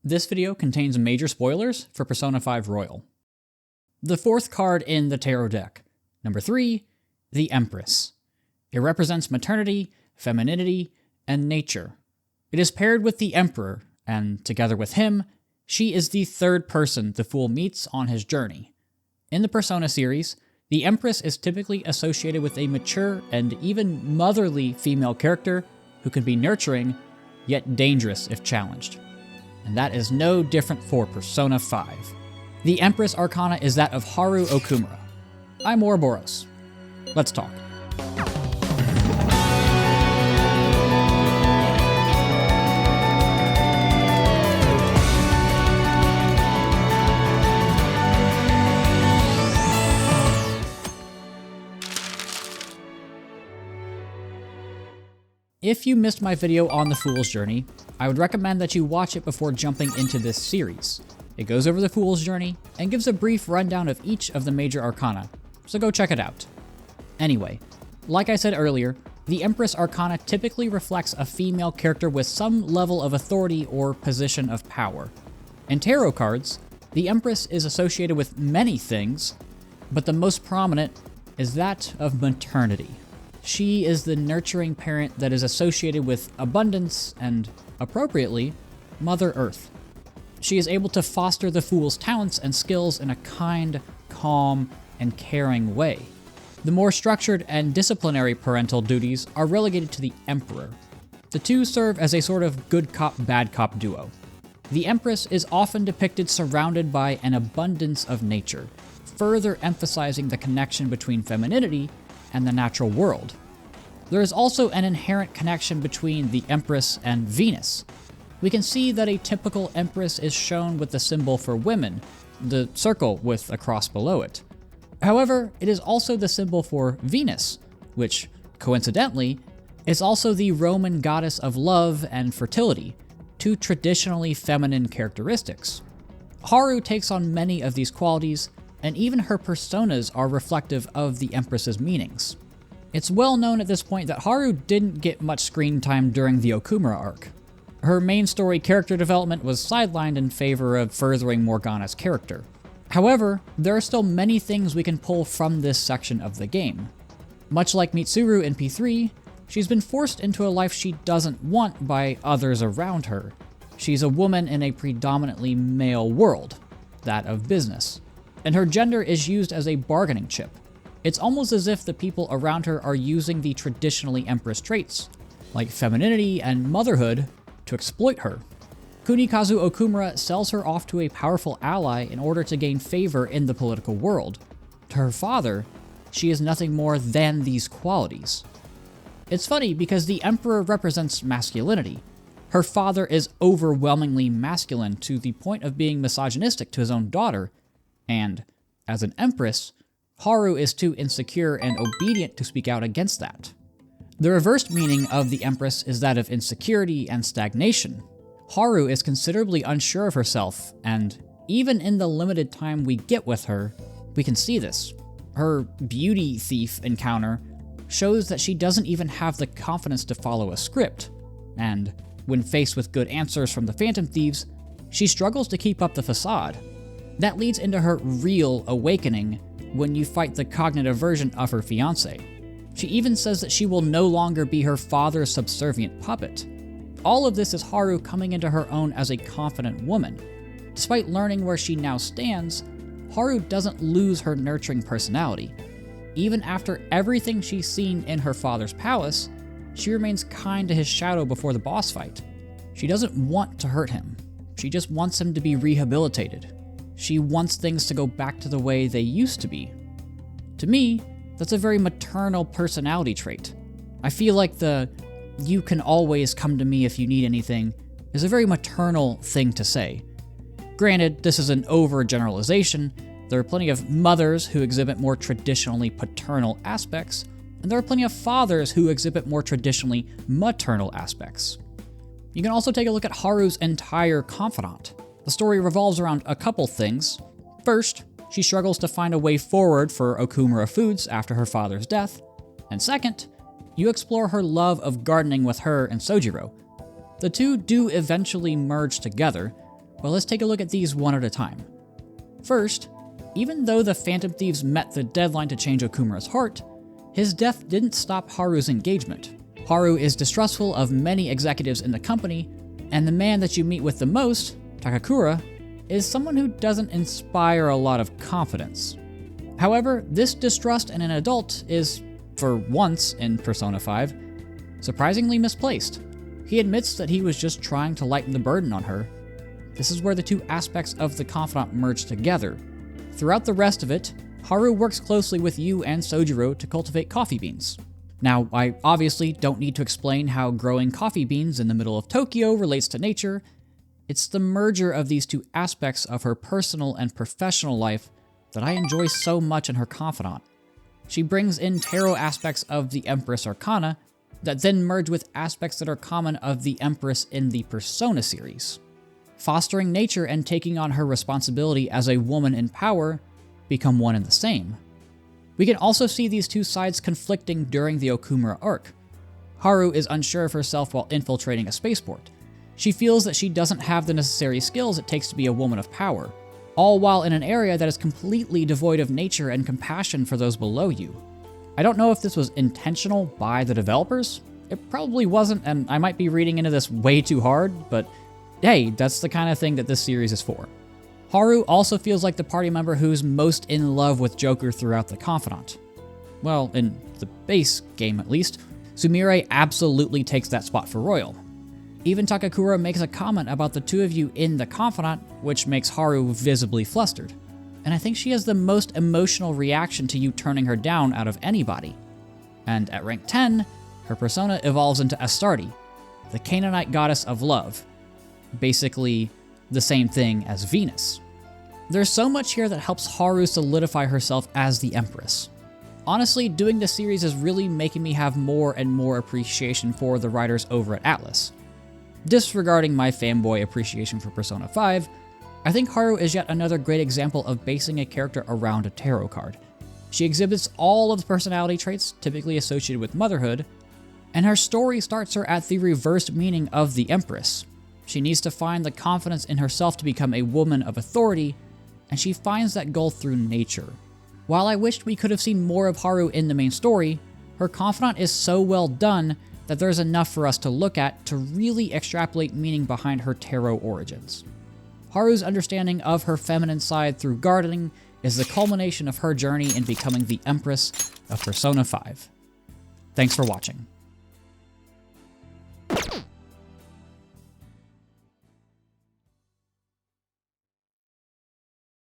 This video contains major spoilers for Persona 5 Royal. The fourth card in the tarot deck. Number 3, the Empress. It represents maternity, femininity, and nature. It is paired with the Emperor, and together with him, she is the third person the Fool meets on his journey. In the Persona series, the Empress is typically associated with a mature and even motherly female character who can be nurturing, yet dangerous if challenged. And that is no different for Persona 5. The Empress Arcana is that of Haru Okumura. I'm Ouroboros. Let's talk. If you missed my video on the Fool's Journey, I would recommend that you watch it before jumping into this series. It goes over the Fool's Journey and gives a brief rundown of each of the major arcana, so go check it out. Anyway, like I said earlier, the Empress Arcana typically reflects a female character with some level of authority or position of power. In tarot cards, the Empress is associated with many things, but the most prominent is that of maternity. She is the nurturing parent that is associated with abundance and, appropriately, Mother Earth. She is able to foster the Fool's talents and skills in a kind, calm, and caring way. The more structured and disciplinary parental duties are relegated to the Emperor. The two serve as a sort of good cop, bad cop duo. The Empress is often depicted surrounded by an abundance of nature, further emphasizing the connection between femininity and the natural world. There is also an inherent connection between the Empress and Venus. We can see that a typical Empress is shown with the symbol for women, the circle with a cross below it. However, it is also the symbol for Venus, which, coincidentally, is also the Roman goddess of love and fertility, two traditionally feminine characteristics. Haru takes on many of these qualities, and even her personas are reflective of the Empress's meanings. It's well known at this point that Haru didn't get much screen time during the Okumura arc. Her main story character development was sidelined in favor of furthering Morgana's character. However, there are still many things we can pull from this section of the game. Much like Mitsuru in P3, she's been forced into a life she doesn't want by others around her. She's a woman in a predominantly male world, that of business, and her gender is used as a bargaining chip. It's almost as if the people around her are using the traditionally Empress traits, like femininity and motherhood, to exploit her. Kunikazu Okumura sells her off to a powerful ally in order to gain favor in the political world. To her father, she is nothing more than these qualities. It's funny because the Emperor represents masculinity. Her father is overwhelmingly masculine to the point of being misogynistic to his own daughter, and, as an Empress, Haru is too insecure and obedient to speak out against that. The reversed meaning of the Empress is that of insecurity and stagnation. Haru is considerably unsure of herself, and even in the limited time we get with her, we can see this. Her beauty thief encounter shows that she doesn't even have the confidence to follow a script, and when faced with good answers from the Phantom Thieves, she struggles to keep up the facade. That leads into her real awakening when you fight the cognitive version of her fiancé. She even says that she will no longer be her father's subservient puppet. All of this is Haru coming into her own as a confident woman. Despite learning where she now stands, Haru doesn't lose her nurturing personality. Even after everything she's seen in her father's palace, she remains kind to his shadow before the boss fight. She doesn't want to hurt him. She just wants him to be rehabilitated. She wants things to go back to the way they used to be. To me, that's a very maternal personality trait. I feel like the "you can always come to me if you need anything" is a very maternal thing to say. Granted, this is an overgeneralization. There are plenty of mothers who exhibit more traditionally paternal aspects, and there are plenty of fathers who exhibit more traditionally maternal aspects. You can also take a look at Haru's entire confidant. The story revolves around a couple things. First, she struggles to find a way forward for Okumura Foods after her father's death. And second, you explore her love of gardening with her and Sojiro. The two do eventually merge together, Well, let's take a look at these one at a time. First, even though the Phantom Thieves met the deadline to change Okumura's heart, his death didn't stop Haru's engagement. Haru is distrustful of many executives in the company, and the man that you meet with the most, Takakura, is someone who doesn't inspire a lot of confidence. However, this distrust in an adult is, for once in Persona 5, surprisingly misplaced. He admits that he was just trying to lighten the burden on her. This is where the two aspects of the confidant merge together. Throughout the rest of it, Haru works closely with Yu and Sojiro to cultivate coffee beans. Now, I obviously don't need to explain how growing coffee beans in the middle of Tokyo relates to nature. It's the merger of these two aspects of her personal and professional life that I enjoy so much in her confidant. She brings in tarot aspects of the Empress Arcana that then merge with aspects that are common of the Empress in the Persona series. Fostering nature and taking on her responsibility as a woman in power become one and the same. We can also see these two sides conflicting during the Okumura arc. Haru is unsure of herself while infiltrating a spaceport. She feels that she doesn't have the necessary skills it takes to be a woman of power, all while in an area that is completely devoid of nature and compassion for those below you. I don't know if this was intentional by the developers. It probably wasn't, and I might be reading into this way too hard, but hey, that's the kind of thing that this series is for. Haru also feels like the party member who's most in love with Joker throughout the Confidant. Well, in the base game at least, Sumire absolutely takes that spot for Royal. Even Takakura makes a comment about the two of you in the Confidant, which makes Haru visibly flustered. And I think she has the most emotional reaction to you turning her down out of anybody. And at rank 10, her persona evolves into Astarte, the Canaanite goddess of love. Basically, the same thing as Venus. There's so much here that helps Haru solidify herself as the Empress. Honestly, doing this series is really making me have more and more appreciation for the writers over at Atlus. Disregarding my fanboy appreciation for Persona 5, I think Haru is yet another great example of basing a character around a tarot card. She exhibits all of the personality traits typically associated with motherhood, and her story starts her at the reversed meaning of the Empress. She needs to find the confidence in herself to become a woman of authority, and she finds that goal through nature. While I wished we could have seen more of Haru in the main story, her confidant is so well done that there's enough for us to look at to really extrapolate meaning behind her tarot origins. Haru's understanding of her feminine side through gardening is the culmination of her journey in becoming the Empress of Persona 5. Thanks for watching.